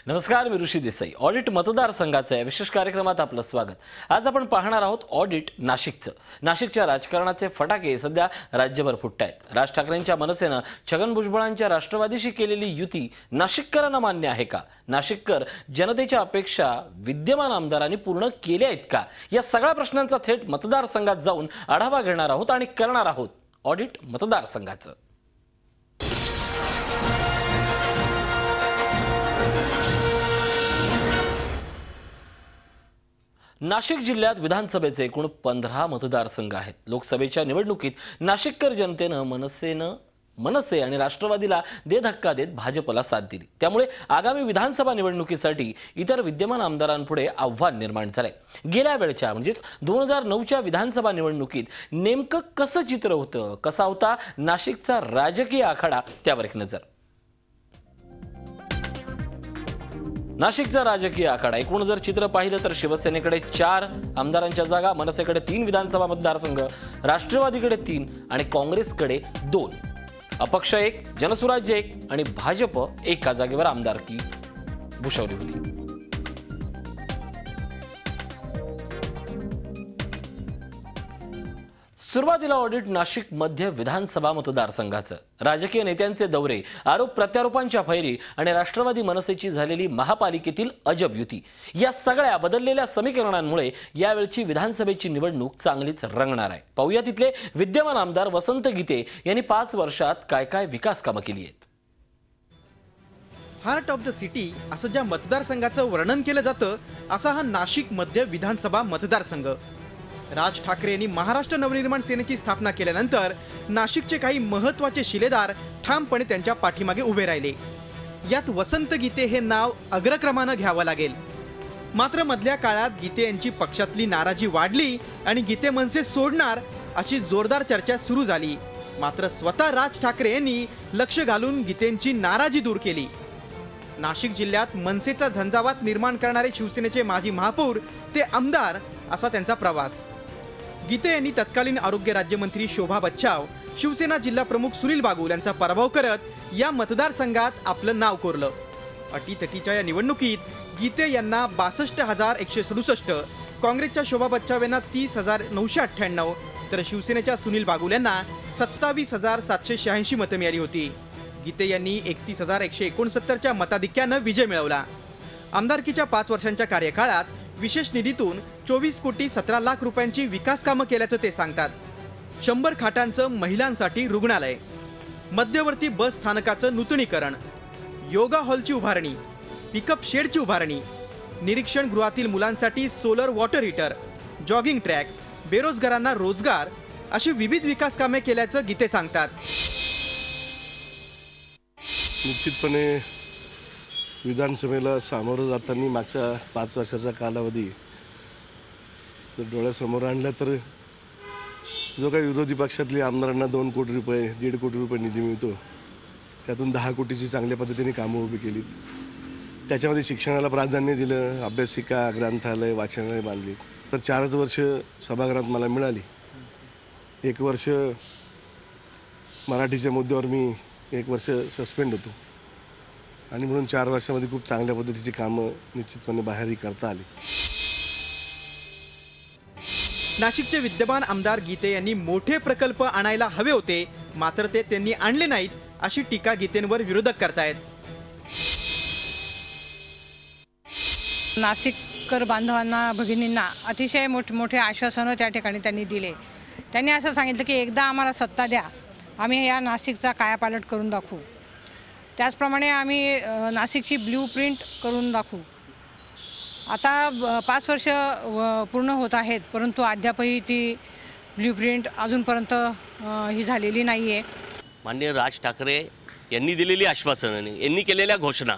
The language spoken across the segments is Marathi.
नमस्कार, मी ऋषी देसाई. ऑडिट मतदारसंघाच्या विशेष कार्यक्रमात आपलं स्वागत. आज आपण पाहणार आहोत ऑडिट नाशिकचं. नाशिकच्या राजकारणाचे फटाके सध्या राज्यभर फुटतायत. राज ठाकरेंच्या मनसेनं छगन भुजबळांच्या राष्ट्रवादीशी केलेली युती नाशिककरांना मान्य आहे का? नाशिककर जनतेच्या अपेक्षा विद्यमान आमदारांनी पूर्ण केल्या आहेत का? या सगळ्या प्रश्नांचा थेट मतदारसंघात जाऊन आढावा घेणार आहोत आणि करणार आहोत ऑडिट मतदारसंघाचं. नाशिक जिल्ह्यात विधानसभेचे एकूण 15 मतदारसंघ आहेत. लोकसभेच्या निवडणुकीत नाशिककर जनतेनं मनसे आणि राष्ट्रवादीला दे धक्का देत भाजपला साथ दिली. त्यामुळे आगामी विधानसभा निवडणुकीसाठी इतर विद्यमान आमदारांपुढे आव्हान निर्माण झालंय. गेल्या वेळच्या म्हणजेच 2009च्या विधानसभा निवडणुकीत नेमकं कसं चित्र होतं, कसा होता नाशिकचा राजकीय आखाडा, त्यावर एक नजर. नाशिकचा राजकीय आखाडा एकूण जर चित्र पाहिलं तर शिवसेनेकडे 4 आमदारांच्या जागा, मनसेकडे 3 विधानसभा मतदारसंघ, राष्ट्रवादीकडे 3 आणि काँग्रेसकडे 2, अपक्ष 1, जनसुराज्य 1 आणि भाजप 1 जागेवर आमदारकी भूषवली होती. सुरुवातीला ऑडिट नाशिक मध्य विधानसभा मतदारसंघाचं. राजकीय नेत्यांचे दौरे, आरोप प्रत्यारोपांच्या फैरी आणि राष्ट्रवादी मनसेची झालेली महापालिकेतील अजब युती, या सगळ्या बदललेल्या समीकरणांमुळे यावेळची विधानसभेची निवडणूक चांगलीच रंगणार आहे. पाहूया तिथले विद्यमान आमदार वसंत गीते यांनी 5 वर्षात काय काय विकास कामं केली आहेत. हार्ट ऑफ द सिटी असं ज्या मतदारसंघाचं वर्णन केलं जातं, असा हा नाशिक मध्य विधानसभा मतदारसंघ. राज ठाकरे यांनी महाराष्ट्र नवनिर्माण सेनेची स्थापना केल्यानंतर नाशिकचे काही महत्त्वाचे शिलेदार ठामपणे त्यांच्या पाठीमागे उभे राहिले. यात वसंत गीते हे नाव अग्रक्रमानं घ्यावं लागेल. मात्र मधल्या काळात गीते यांची पक्षातली नाराजी वाढली आणि गीते मनसे सोडणार अशी जोरदार चर्चा सुरू झाली. मात्र स्वतः राज ठाकरे यांनी लक्ष घालून गीतेंची नाराजी दूर केली. नाशिक जिल्ह्यात मनसेचा झंझावात निर्माण करणारे शिवसेनेचे माजी महापौर ते आमदार असा त्यांचा प्रवास. गीते यांनी तत्कालीन आरोग्य राज्यमंत्री शोभा बच्छाव, शिवसेना जिल्हा प्रमुख सुनील बागुल यांचा पराभव करत या मतदारसंघात आपलं नाव कोरलं. अटीतटीच्या या निवडणुकीत गीते यांना 62,167, काँग्रेसच्या शोभा बच्छाव यांना 30,998 तर शिवसेनेच्या सुनील बागुल यांना 27,786 मतं मिळाली होती. गीते यांनी 31,169च्या मताधिक्यानं विजय मिळवला. आमदारकीच्या 5 वर्षांच्या कार्यकाळात विशेष निधीतून 24 कोटी 17 लाख रुपयांची विकास कामं केल्याचं ते सांगतात. 100 खाटांचं महिलांसाठी रुग्णालय, मध्यवर्ती बस स्थानकाचं नूतनीकरण, योगा हॉलची उभारणी, पिकअप शेडची उभारणी, निरीक्षण गृहातील मुलांसाठी solar water heater, jogging track, बेरोजगारांना रोजगार अशी विविध विकास कामे केल्याचं गीते सांगतात. निश्चितपणे विधानसभेला सामोरं जाताना मागच्या 5 वर्षाचा कालावधी जर डोळ्यासमोर आणला तर जो काही विरोधी पक्षातली आमदारांना 2 कोटी रुपये 1.5 कोटी रुपये निधी मिळतो, त्यातून 10 कोटीची चांगल्या पद्धतीने कामं उभी केलीत. त्याच्यामध्ये शिक्षणाला प्राधान्य दिलं, अभ्यासिका, ग्रंथालय, वाचनालय बांधली. तर 4च वर्ष सभागृहात मला मिळाली. 1 वर्ष मराठीच्या मुद्द्यावर मी 1 वर्ष सस्पेंड होतो आणि म्हणून 4 वर्षामध्ये खूप चांगल्या पद्धतीची कामं निश्चितपणे बाहेरही करता आली. नाशिकचे विद्यमान आमदार गीते यांनी मोठे प्रकल्प आणायला हवे होते, मात्र ते त्यांनी आणले नाहीत अशी टीका गीतेंवर विरोधक करतायत. नाशिककर बांधवांना, भगिनींना अतिशय मोठे आश्वासनं त्या ठिकाणी त्यांनी दिले. त्यांनी असं सांगितलं की एकदा आम्हाला सत्ता द्या, आम्ही या नाशिकचा कायापालट करून दाखवू. त्याचप्रमाणे आम्ही नाशिकची ब्ल्यूप्रिंट करून दाखवू. आता 5 वर्ष पूर्ण होत आहेत, परंतु अद्यापही ती ब्ल्यूप्रिंट अजूनपर्यंत ही झालेली नाही आहे. माननीय राज ठाकरे यांनी दिलेली आश्वासनं, यांनी केलेल्या घोषणा,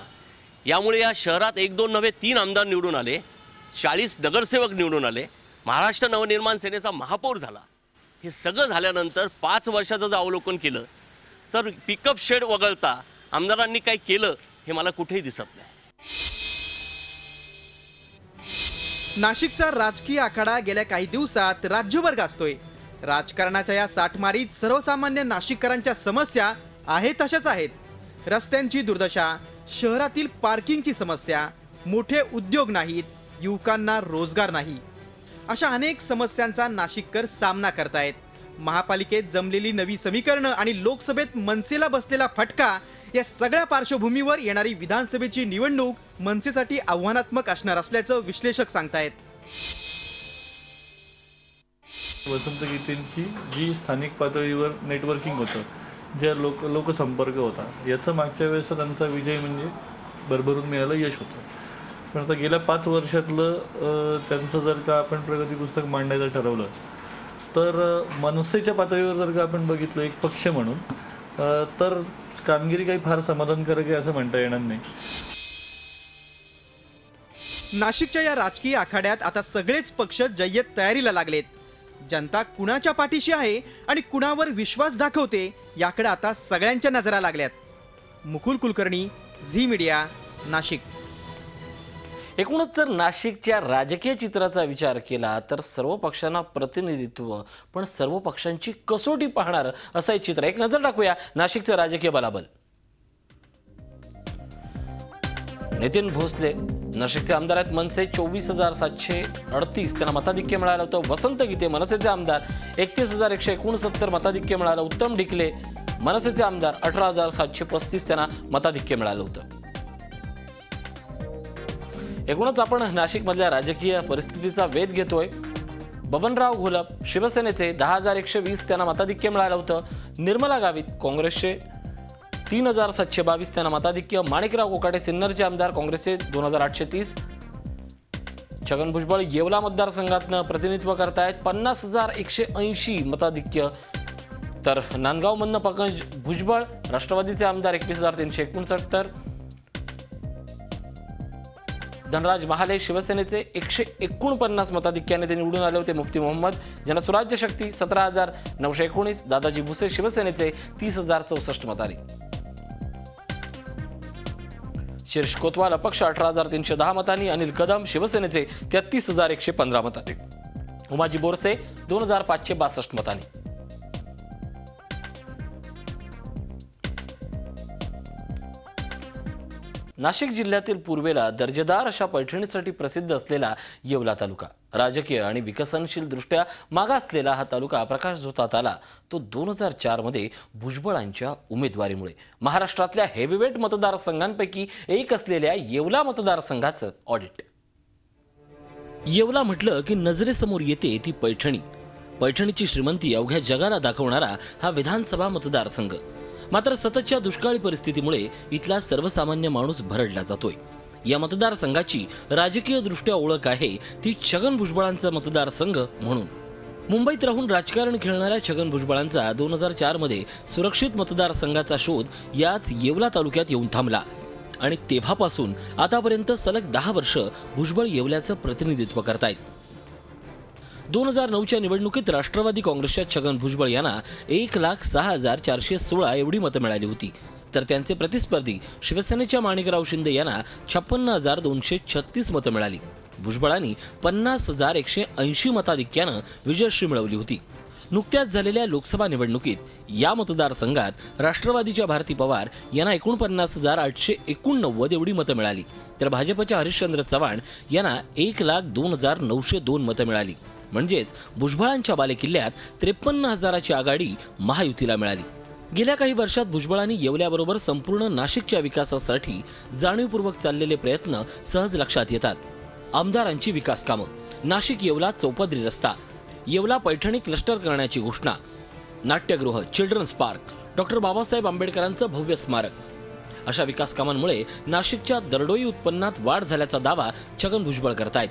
यामुळे या शहरात 1-2 नव्हे 3 आमदार निवडून आले, 40 नगरसेवक निवडून आले, महाराष्ट्र नवनिर्माण सेनेचा महापौर झाला. हे सगळं झाल्यानंतर 5 वर्षाचं जर अवलोकन केलं तर पिकअप शेड वगळता आमदारांनी काय केलं हे मला कुठेही दिसत नाही. नाशिकचा राजकीय आखाडा गेल्या काही दिवसात राज्यभर गाजतोय. राजकारणाच्या या साठमारीत सर्वसामान्य नाशिककरांच्या समस्या आहेत तशाच आहेत. रस्त्यांची दुर्दशा, शहरातील पार्किंगची समस्या, मोठे उद्योग नाहीत, युवकांना रोजगार नाही, अशा अनेक समस्यांचा नाशिककर सामना करतायत. महापालिकेत जमलेली नवी समीकरणं आणि लोकसभेत मनसेला बसलेला फटका या सगळ्या पार्श्वभूमीवर येणारी विधानसभेची निवडणूक मनसेसाठी आव्हानात्मक असणार असल्याचं विश्लेषक सांगतायत. वसंत गीतेंची जी स्थानिक पातळीवर नेटवर्किंग होतं, ज्या लोकसंपर्क होता, याचं मागच्या वेळेस त्यांचा विजय म्हणजे भरभरून मिळालं यश होतं. पण आता गेल्या 5 वर्षातलं त्यांचं जर का आपण प्रगती पुस्तक मांडायचं ठरवलं तर मनसेच्या पातळीवर जर का आपण बघितलं एक पक्ष म्हणून तर कामगिरी काही फार समाधानकारक आहे असं म्हणता येणार नाही. नाशिकच्या या राजकीय आखाड्यात आता सगळेच पक्ष जय्यत तयारीला लागलेत. जनता कुणाच्या पाठीशी आहे आणि कुणावर विश्वास दाखवते याकडे आता सगळ्यांच्या नजरा लागल्यात. मुकुल कुलकर्णी, झी मीडिया, नाशिक. एकूणच जर नाशिकच्या राजकीय चित्राचा विचार केला तर सर्व पक्षांना प्रतिनिधित्व, पण सर्व पक्षांची कसोटी पाहणार असं हे चित्र. एक नजर टाकूया नाशिकचं राजकीय बलाबल. नितीन भोसले नाशिकचे आमदार आहेत. मनसे 24,738 त्यांना मताधिक्य मिळालं होतं. वसंत गीते मनसेचे आमदार 31,169 मताधिक्य मिळालं. उत्तम ढिकले मनसेचे आमदार 18,735 त्यांना मताधिक्य मिळालं होतं. एकूणच आपण नाशिकमधल्या राजकीय परिस्थितीचा वेध घेतोय. बबनराव घोलप शिवसेनेचे 10,120 त्यांना मताधिक्य मिळालं होतं. निर्मला गावित काँग्रेसचे 3,722 त्यांना मताधिक्य. माणिकराव कोकाटे सिन्नरचे आमदार काँग्रेसचे 2,830. छगन भुजबळ येवला मतदारसंघातनं प्रतिनिधित्व करतायत 50,180 मताधिक्य. तर नांदगावमधनं पंकज भुजबळ राष्ट्रवादीचे आमदार 21,369. धनराज महाले शिवसेनेचे 149 मताधिक्याने ते निवडून आले होते. मुफ्ती मोहम्मद जनसुराज्य शक्ती 17,919. दादाजी भुसे शिवसेनेचे 30,064 मतांनी. शीर्ष कोतवाल अपक्ष 18,310 मतांनी. अनिल कदम शिवसेनेचे 33,115 मतांनी. उमाजी बोरसे 2,562 मतांनी. नाशिक जिल्ह्यातील पूर्वेला दर्जेदार अशा पैठणीसाठी प्रसिद्ध असलेला येवला तालुका, राजकीय आणि विकसनशील दृष्ट्या मागासलेला हा तालुका प्रकाशझोतात आला तो 2004 मध्ये भुजबळांच्या उमेदवारीमुळे. महाराष्ट्रातल्या हेवीवेट मतदारसंघांपैकी एक असलेल्या येवला मतदारसंघाचं ऑडिट. येवला म्हटलं की नजरेसमोर येते ती पैठणी. पैठणीची श्रीमंती अवघ्या जगाला दाखवणारा हा विधानसभा मतदारसंघ. मात्र सततच्या दुष्काळी परिस्थितीमुळे इथला सर्वसामान्य माणूस भरडला जातोय. या मतदारसंघाची राजकीय दृष्ट्या ओळख आहे ती छगन भुजबळांचा मतदारसंघ म्हणून. मुंबईत राहून राजकारण खेळणाऱ्या छगन भुजबळांचा 2004 मध्ये सुरक्षित मतदारसंघाचा शोध याच येवला तालुक्यात येऊन थांबला आणि तेव्हापासून आतापर्यंत सलग 10 वर्ष भुजबळ येवल्याचं प्रतिनिधित्व करतायत. 2009च्या निवडणुकीत राष्ट्रवादी काँग्रेसच्या छगन भुजबळ यांना 1,06,416 एवढी मतं मिळाली होती. तर त्यांचे प्रतिस्पर्धी शिवसेनेच्या माणिकराव शिंदे यांना 56,236 मतं मिळाली. भुजबळांनी 50,180 मताधिक्यानं विजयश्री मिळवली होती. नुकत्याच झालेल्या लोकसभा निवडणुकीत या मतदारसंघात राष्ट्रवादीच्या भारती पवार यांना 49,889 एवढी मतं मिळाली. तर भाजपच्या हरिश्चंद्र चव्हाण यांना 1,02,902 मतं मिळाली. म्हणजेच भुजबळांच्या बालेकिल्ल्यात 53,000ची आघाडी महायुतीला मिळाली. गेल्या काही वर्षात भुजबळांनी येवल्याबरोबर संपूर्ण नाशिकच्या विकासासाठी जाणीवपूर्वक चाललेले प्रयत्न सहज लक्षात येतात. आमदारांची विकास कामं, नाशिक येवला चौपदरी रस्ता, येवला पैठणी क्लस्टर करण्याची घोषणा, नाट्यगृह, चिल्ड्रन्स पार्क, डॉक्टर बाबासाहेब आंबेडकरांचं भव्य स्मारक, अशा विकास कामांमुळे नाशिकच्या दरडोई उत्पन्नात वाढ झाल्याचा दावा छगन भुजबळ करतायत.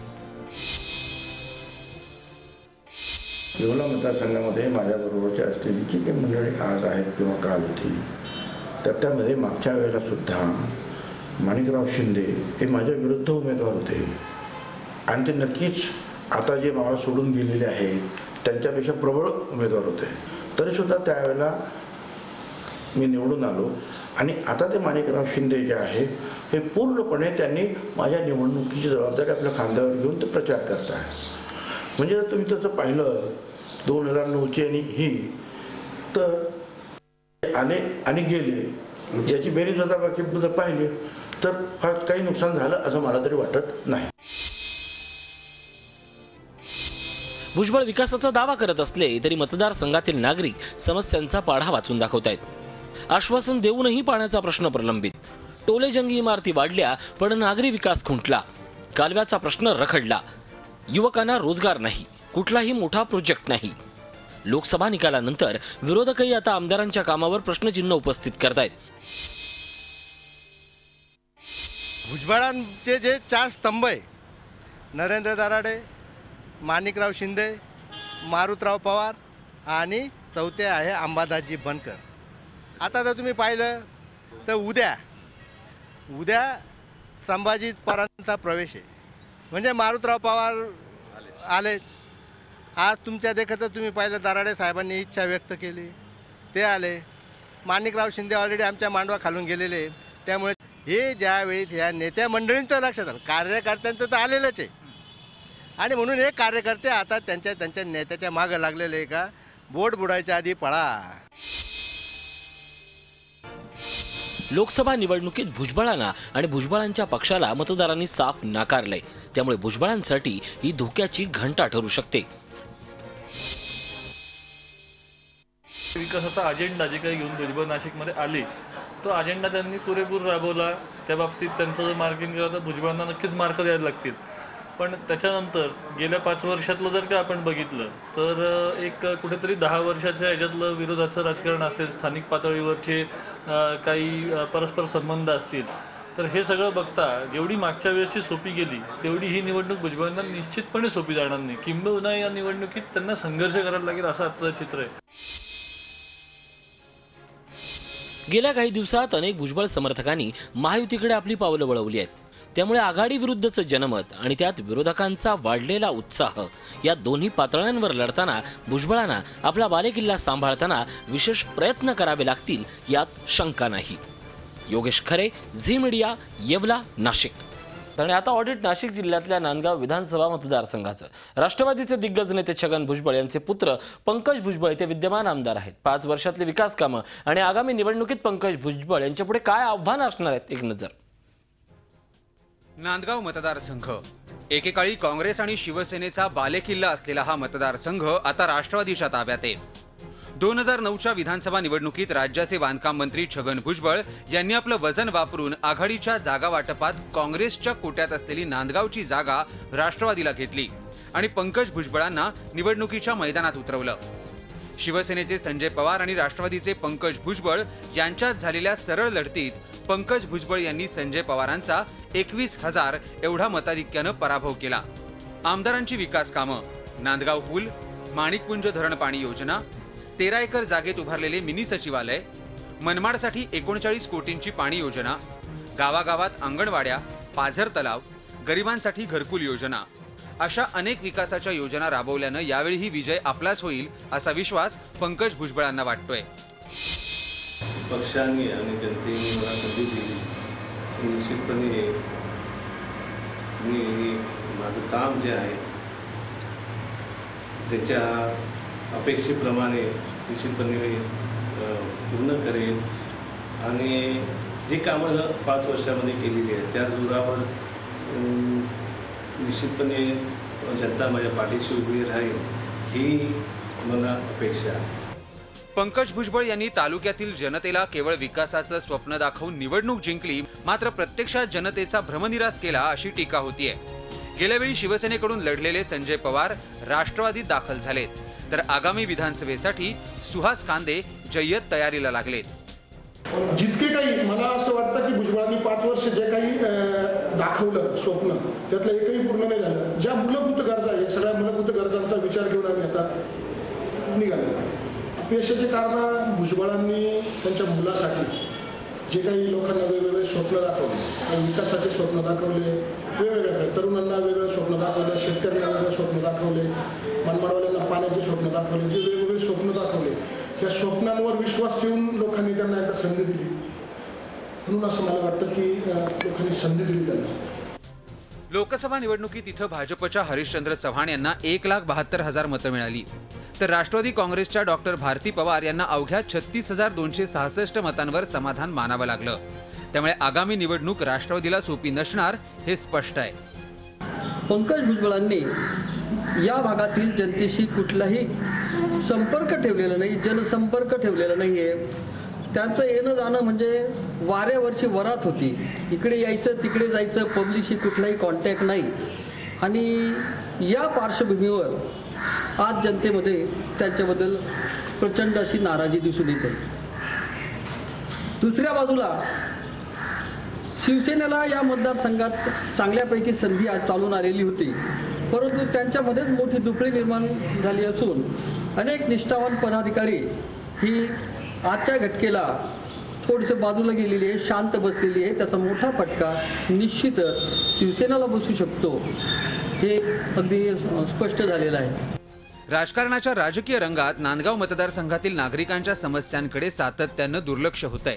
येवला मतदारसंघामध्ये माझ्याबरोबरची असलेली जी काही मंडळी आज आहेत किंवा काल होती, तर त्यामध्ये मागच्या वेळेला सुद्धा माणिकराव शिंदे हे माझ्या विरुद्ध उमेदवार होते आणि ते नक्कीच आता जे मला सोडून गेलेले आहेत त्यांच्यापेक्षा प्रबळ उमेदवार होते. तरीसुद्धा त्यावेळेला मी निवडून आलो आणि आता ते माणिकराव शिंदे जे आहे हे पूर्णपणे त्यांनी माझ्या निवडणुकीची जबाबदारी आपल्या खांद्यावर घेऊन ते प्रचार करत आहे. म्हणजे जर तुम्ही तसं पाहिलं 2009ची आणि ही तर आले आणि गेले याची बेरीज होता बाकी पाहिली तर फार काही नुकसान झालं असं मला तरी वाटत नाही. भुजबळ विकासाचा दावा करत असले तरी मतदारसंघातील नागरिक समस्यांचा पाढा वाचून दाखवतायत. आश्वासन देऊनही पाण्याचा प्रश्न प्रलंबित, टोलेजंगी इमारती वाढल्या पण नागरी विकास खुंटला, कालव्याचा प्रश्न रखडला, युवकांना रोजगार नाही, कुठलाही मोठा प्रोजेक्ट नाही. लोकसभा निकालानंतर विरोधकही आता आमदारांच्या कामावर प्रश्नचिन्ह उपस्थित करतायत. भुजबळांचे जे 4 स्तंभ आहे, नरेंद्र दराडे, माणिकराव शिंदे, मारुतराव पवार आणि चौथे आहे अंबादासजी बनकर. आता जर तुम्ही पाहिलं तर उद्या संभाजी पवारांचा प्रवेश आहे. म्हणजे मारुतराव पवार आले, आज तुमच्या देखतच तुम्ही पाहिलं दराडे साहेबांनी इच्छा व्यक्त केली, ते आले. माणिकराव शिंदे ऑलरेडी आमच्या मांडवा खालून गेलेले. त्यामुळे हे ज्यावेळी ह्या नेत्या मंडळींचं लक्षात आलं, कार्यकर्त्यांचं तर आलेलंच आहे. आणि म्हणून हे कार्यकर्ते आता त्यांच्या नेत्याच्या मागं लागलेले का बोट बुडायच्या आधी पळा. लोकसभा निवडणुकीत भुजबळांना आणि भुजबळांच्या पक्षाला मतदारांनी साफ नाकारलंय. त्यामुळे भुजबळांसाठी ही धोक्याची घंटा ठरू शकते. विकासाचा अजेंडा जे काही घेऊन भुजबळ नाशिकमध्ये आले, तो अजेंडा त्यांनी पुरेपूर राबवला. त्या बाबतीत त्यांचं जर मार्किंग केलं तर भुजबळांना नक्कीच मार्क द्यायला लागतील. पण त्याच्यानंतर गेल्या 5 वर्षातलं जर का आपण बघितलं तर एक कुठेतरी 10 वर्षाच्या ह्याच्यातलं विरोधाचं राजकारण असेल, स्थानिक पातळीवरचे काही परस्पर संबंध असतील, तर हे सगळं बघता जेवढी मागच्या वेळेसची सोपी गेली तेवढी ही निवडणूक भुजबळांना निश्चितपणे सोपी जाणार नाही. किंबहुना या निवडणुकीत त्यांना संघर्ष करायला लागेल असं आजचं चित्र आहे. गेल्या काही दिवसात अनेक भुजबळ समर्थकांनी महायुतीकडे आपली पावलं वळवली आहेत. त्यामुळे आघाडी विरुद्धचं जनमत आणि त्यात विरोधकांचा वाढलेला उत्साह या दोन्ही पातळ्यांवर लढताना भुजबळांना आपला बालेकिल्ला सांभाळताना विशेष प्रयत्न करावे लागतील यात शंका नाही. योगेश खरे, झी मीडिया, येवला, नाशिक. आणि आता ऑडिट नाशिक जिल्ह्यातल्या नांदगाव विधानसभा मतदारसंघाचं. राष्ट्रवादीचे दिग्गज नेते छगन भुजबळ यांचे पुत्र पंकज भुजबळ ते विद्यमान आमदार आहेत. 5 वर्षातले विकास कामं आणि आगामी निवडणुकीत पंकज भुजबळ यांच्यापुढे काय आव्हान असणार आहेत, एक नजर. नांदगाव मतदारसंघ एकेकाळी काँग्रेस आणि शिवसेनेचा बालेकिल्ला असलेला हा मतदारसंघ आता राष्ट्रवादीच्या ताब्यात आहे. 2009च्या विधानसभा निवडणुकीत राज्याचे बांधकाम मंत्री छगन भुजबळ यांनी आपलं वजन वापरून आघाडीच्या जागा वाटपात काँग्रेसच्या कोट्यात असलेली नांदगावची जागा राष्ट्रवादीला घेतली आणि पंकज भुजबळांना निवडणुकीच्या मैदानात उतरवलं. शिवसेनेचे संजय पवार आणि राष्ट्रवादीचे पंकज भुजबळ यांच्यात झालेल्या सरळ लढतीत पंकज भुजबळ यांनी संजय पवारांचा 21,000 एवढा मताधिक्यानं पराभव केला. आमदारांची विकास कामं, नांदगाव पूल, माणिकपुंज धरण पाणी योजना, 13 एकर जागेत उभारलेले मिनी सचिवालय, मनमाडसाठी 39 कोटींची पाणी योजना, गावागावात अंगणवाड्या, पाझर तलाव, गरिबांसाठी घरकुल योजना अशा अनेक विकासाच्या योजना राबवल्यानं यावेळी विजय आपलाच होईल असा विश्वास पंकज भुजबळांना वाटतोय. पक्षांनी आणि जनतेने मला संधी दिली, निश्चितपणे मी माझं काम जे आहे त्याच्या अपेक्षेप्रमाणे निश्चितपणे पूर्ण करेन आणि जी कामं 5 वर्षामध्ये केलेली आहेत त्या जोरावर निश्चितपणे जनता माझ्या पाठीशी उभी राहील ही मला अपेक्षा आहे. पंकज भुजबळ यांनी तालुक्यातील जनतेला केवळ विकासाचं स्वप्न दाखवून निवडणूक जिंकली, मात्र प्रत्यक्षात जनतेचा भ्रमनिरास केला अशी टीका होतीये. गेल्यावेळी शिवसेनेकडून लढलेले संजय पवार राष्ट्रवादीत दाखल झालेत, तर आगामी विधानसभेसाठी सुहास कांदे जय्यत तयारीला लागलेत. जितके काही मला असं वाटतं की भुजबळांनी 5 वर्ष जे काही दाखवलं स्वप्न त्यातलं एकही पूर्ण नाही झालं. ज्या मूलभूत गरजा आहे सगळ्या मूलभूत गरजांचा विचार घेऊन आम्ही आता निघालो. अपयशाचे कारण भुजबळांनी त्यांच्या मुलासाठी जे काही लोकांना वेगवेगळे स्वप्न दाखवले, विकासाचे स्वप्न दाखवले, वेगवेगळ्या तरुणांना वेगळं स्वप्न दाखवले, शेतकऱ्यांना वेगळं स्वप्न दाखवले, मनमाडवाल्यांना पाण्याचे स्वप्न दाखवले, जे वेगवेगळे स्वप्न दाखवले त्या स्वप्नांवर विश्वास ठेवून लोकांनी त्यांना एकदा संधी दिली. म्हणून असं मला वाटतं की लोकांनी संधी दिली त्यांना. लोकसभा निवडणुकीत इथं भाजपच्या हरिश्चंद्र चव्हाण यांना 1,72,000 मतं मिळाली, तर राष्ट्रवादी काँग्रेसच्या डॉक्टर भारती पवार यांना अवघ्या 36,266 मतांवर समाधान मानावं लागलं. त्यामुळे आगामी निवडणूक राष्ट्रवादीला सोपी नसणार हे स्पष्ट आहे. पंकज भुजबळांनी या भागातील जनतेशी कुठलाही संपर्क ठेवलेला नाही, जनसंपर्क ठेवलेला नाहीये. त्यांचं येणं जाणं म्हणजे वाऱ्यावरची वरात होती. इकडे यायचं तिकडे जायचं, पब्लिकशी कुठलाही कॉन्टॅक्ट नाही. आणि या पार्श्वभूमीवर आज जनतेमध्ये त्यांच्याबद्दल प्रचंड अशी नाराजी दिसून येते. दुसऱ्या बाजूला शिवसेनेला या मतदारसंघात चांगल्यापैकी संधी आज चालून आलेली होती, परंतु त्यांच्यामध्येच मोठी दुफळी निर्माण झाली असून अनेक निष्ठावान पदाधिकारी ही आजच्या घटकेला थोडीशी बाजूला गेलेली आहे, शांत बसलेली आहे. त्याचा मोठा फटका निश्चितच शिवसेनेला बसू शकतो, हे अगदी स्पष्ट झालेलं आहे. राजकारणाच्या राजकीय रंगात नांदगाव मतदारसंघातील नागरिकांच्या समस्यांकडे सातत्यानं दुर्लक्ष होतंय.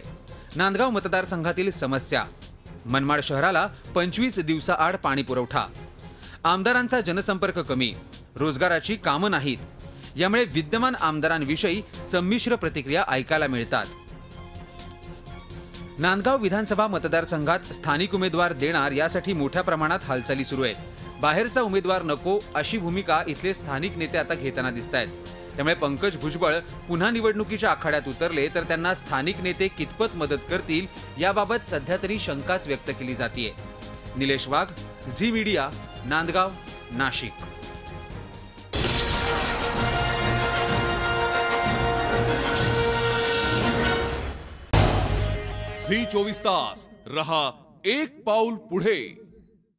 नांदगाव मतदारसंघातील समस्या: मनमाड शहराला 25 दिवसाआड पाणी पुरवठा, आमदारांचा जनसंपर्क कमी, रोजगाराची कामं नाहीत. यामुळे विद्यमान आमदारांविषयी संमिश्र प्रतिक्रिया ऐकायला मिळतात. नांदगाव विधानसभा मतदारसंघात स्थानिक उमेदवार देणार यासाठी मोठ्या प्रमाणात हालचाली सुरू आहेत. बाहेरचा उमेदवार नको अशी भूमिका इथले स्थानिक नेते आता घेताना दिसत आहेत. त्यामुळे पंकज भुजबळ पुन्हा निवडणुकीच्या आखाड्यात उतरले तर त्यांना स्थानिक नेते कितपत मदत करतील याबाबत सध्या तरी शंकाच व्यक्त केली जातीये. निलेश वाघ, झी मीडिया, नांदगाव, नाशिक. झी 24 तास रहा एक पाऊल पुढे.